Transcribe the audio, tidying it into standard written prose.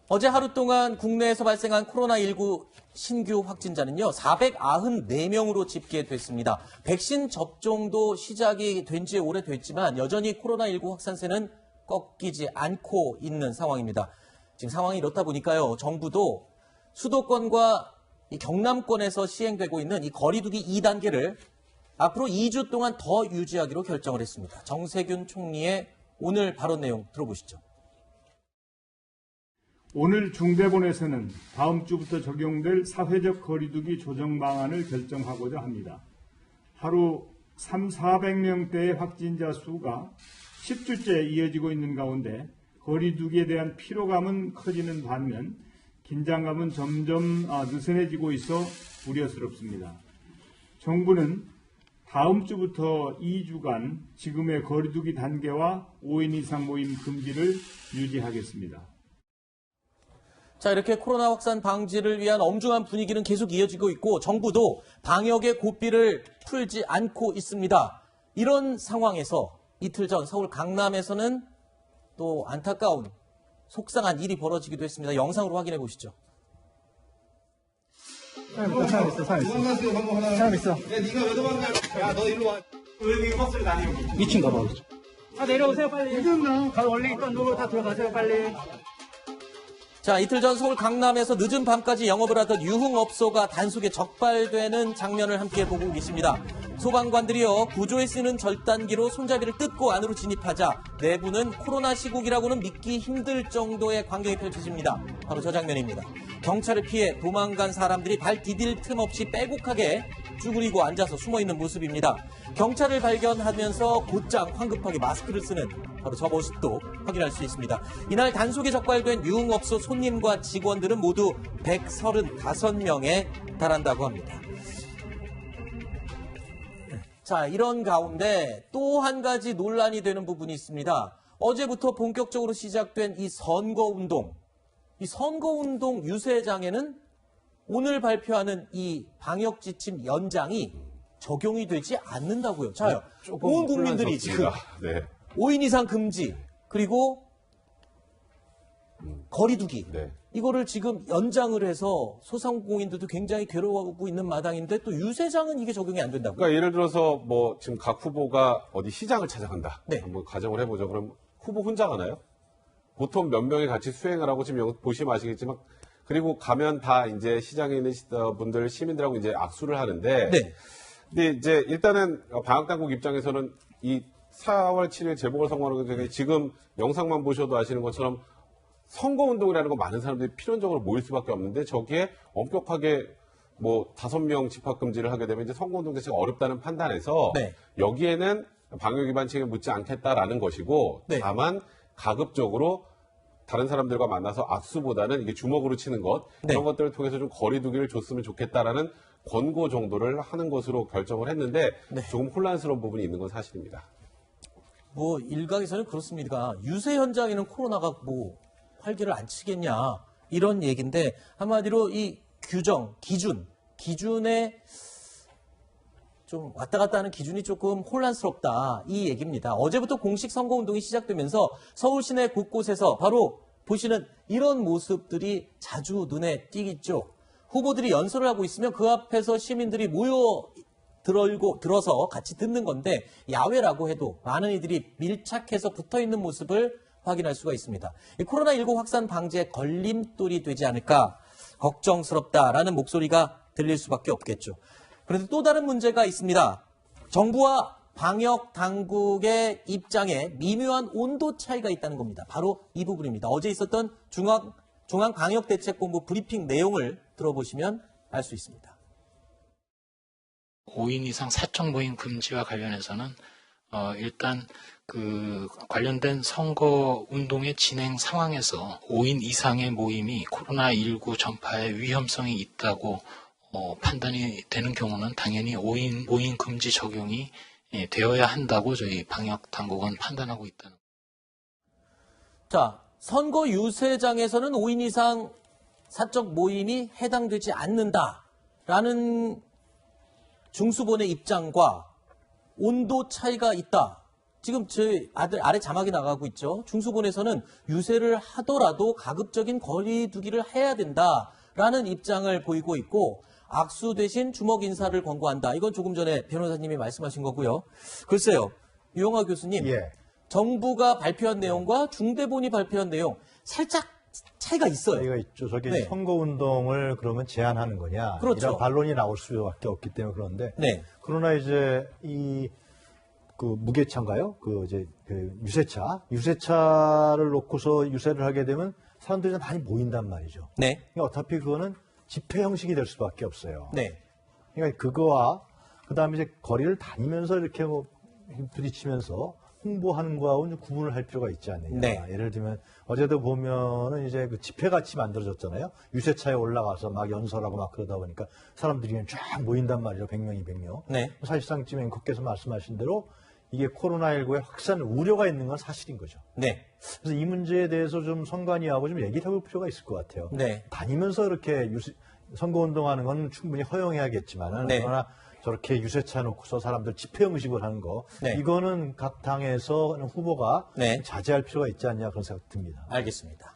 어제 하루 동안 국내에서 발생한 코로나19 신규 확진자는요, 494명으로 집계됐습니다. 백신 접종도 시작이 된 지 오래됐지만 여전히 코로나19 확산세는 꺾이지 않고 있는 상황입니다. 지금 상황이 이렇다 보니까요, 정부도 수도권과 이 경남권에서 시행되고 있는 이 거리두기 2단계를 앞으로 2주 동안 더 유지하기로 결정을 했습니다. 정세균 총리의 오늘 발언 내용 들어보시죠. 오늘 중대본에서는 다음 주부터 적용될 사회적 거리두기 조정 방안을 결정하고자 합니다. 하루 300~400명대의 확진자 수가 10주째 이어지고 있는 가운데 거리두기에 대한 피로감은 커지는 반면 긴장감은 점점 느슨해지고 있어 우려스럽습니다. 정부는 다음 주부터 2주간 지금의 거리두기 단계와 5인 이상 모임 금지를 유지하겠습니다. 자, 이렇게 코로나 확산 방지를 위한 엄중한 분위기는 계속 이어지고 있고 정부도 방역의 고삐를 풀지 않고 있습니다. 이런 상황에서 이틀 전 서울 강남에서는 또 안타까운 속상한 일이 벌어지기도 했습니다. 영상으로 확인해 보시죠. 사람 있어. 사람 있어. 야, 네가 왜 도망가? 야, 너 일로 와. 왜 이거 버스를 다니 여기? 2층 가봐. 내려오세요, 빨리. 원래 있던 놈으로 다 들어가세요, 빨리. 자, 이틀 전 서울 강남에서 늦은 밤까지 영업을 하던 유흥업소가 단속에 적발되는 장면을 함께 보고 계십니다. 소방관들이요, 구조에 쓰는 절단기로 손잡이를 뜯고 안으로 진입하자 내부는 코로나 시국이라고는 믿기 힘들 정도의 광경이 펼쳐집니다. 바로 저 장면입니다. 경찰을 피해 도망간 사람들이 발 디딜 틈 없이 빼곡하게 쭈그리고 앉아서 숨어있는 모습입니다. 경찰을 발견하면서 곧장 황급하게 마스크를 쓰는 바로 저 모습도 확인할 수 있습니다. 이날 단속에 적발된 유흥업소 손님과 직원들은 모두 135명에 달한다고 합니다. 자, 이런 가운데 또 한 가지 논란이 되는 부분이 있습니다. 어제부터 본격적으로 시작된 이 선거운동. 이 선거운동 유세장에는 오늘 발표하는 이 방역지침 연장이 적용이 되지 않는다고요. 자요, 온 국민들이 지금 5인 이상 금지, 그리고 거리두기. 이거를 지금 연장을 해서 소상공인들도 굉장히 괴로워하고 있는 마당인데 또 유세장은 이게 적용이 안 된다고요. 그러니까 예를 들어서 뭐 지금 각 후보가 어디 시장을 찾아간다. 네. 한번 가정을 해보죠. 그럼 후보 혼자 가나요? 보통 몇 명이 같이 수행을 하고 지금 여기 보시면 아시겠지만 그리고 가면 다 이제 시장에 있는 분들 시민들하고 이제 악수를 하는데. 네. 근데 이제 일단은 방역당국 입장에서는 이 4월 7일 재보궐선거하는 게 지금 영상만 보셔도 아시는 것처럼 선거운동이라는 건 많은 사람들이 필연적으로 모일 수밖에 없는데 저기에 엄격하게 뭐 5명 집합금지를 하게 되면 이제 선거운동 자체가 어렵다는 판단에서 네. 여기에는 방역 위반 책임을 묻지 않겠다라는 것이고 네. 다만 가급적으로 다른 사람들과 만나서 악수보다는 이게 주먹으로 치는 것 네. 이런 것들을 통해서 좀 거리두기를 줬으면 좋겠다라는 권고 정도를 하는 것으로 결정을 했는데 네. 조금 혼란스러운 부분이 있는 건 사실입니다. 뭐 일각에서는 그렇습니다. 유세 현장에는 코로나가 뭐 활기를 안 치겠냐 이런 얘기인데 한마디로 이 규정, 기준에 좀 왔다 갔다 하는 기준이 조금 혼란스럽다 이 얘기입니다. 어제부터 공식 선거운동이 시작되면서 서울 시내 곳곳에서 바로 보시는 이런 모습들이 자주 눈에 띄겠죠. 후보들이 연설을 하고 있으면 그 앞에서 시민들이 들어서 같이 듣는 건데 야외라고 해도 많은 이들이 밀착해서 붙어있는 모습을 확인할 수가 있습니다. 코로나19 확산 방지에 걸림돌이 되지 않을까 걱정스럽다라는 목소리가 들릴 수밖에 없겠죠. 그런데 또 다른 문제가 있습니다. 정부와 방역 당국의 입장에 미묘한 온도 차이가 있다는 겁니다. 바로 이 부분입니다. 어제 있었던 중앙방역대책본부 브리핑 내용을 들어보시면 알 수 있습니다. 5인 이상 사적 모임 금지와 관련해서는 일단 그 관련된 선거 운동의 진행 상황에서 5인 이상의 모임이 코로나19 전파에 위험성이 있다고 판단이 되는 경우는 당연히 5인 모임 금지 적용이 되어야 한다고 저희 방역 당국은 판단하고 있다는. 자, 선거 유세장에서는 5인 이상 사적 모임이 해당되지 않는다라는 중수본의 입장과 온도 차이가 있다. 지금 제 아래 자막이 나가고 있죠. 중수본에서는 유세를 하더라도 가급적인 거리 두기를 해야 된다라는 입장을 보이고 있고 악수 대신 주먹 인사를 권고한다. 이건 조금 전에 변호사님이 말씀하신 거고요. 글쎄요. 유영하 교수님. 예. 정부가 발표한 내용과 중대본이 발표한 내용 살짝 차이가 있어요. 차이가 있죠. 저게 네. 선거운동을 그러면 제한하는 거냐. 그렇죠. 이런 반론이 나올 수밖에 없기 때문에 그런데. 네. 그러나 이제 그 무게차인가요? 유세차를 놓고서 유세를 하게 되면 사람들이 좀 많이 모인단 말이죠. 네. 그러니까 어차피 그거는 집회 형식이 될 수밖에 없어요. 네. 그러니까 그거와 그다음에 이제 거리를 다니면서 이렇게 뭐 부딪히면서 홍보하는 거하고 좀 구분을 할 필요가 있지 않느냐. 네. 예를 들면 어제도 보면은 이제 그 집회 같이 만들어졌잖아요. 유세차에 올라가서 막 연설하고 막 그러다 보니까 사람들이 그냥 쫙 모인단 말이죠. 100명, 200명. 네. 사실상 지금 앵커께서 말씀하신 대로 이게 코로나19의 확산 우려가 있는 건 사실인 거죠. 네. 그래서 이 문제에 대해서 좀 선관위하고 좀 얘기를 해볼 필요가 있을 것 같아요. 네. 다니면서 이렇게 선거운동하는 건 충분히 허용해야겠지만 네. 그러나 저렇게 유세차 놓고서 사람들 집회 형식을 하는 거 네. 이거는 각 당에서 후보가 네. 자제할 필요가 있지 않냐 그런 생각 듭니다. 알겠습니다.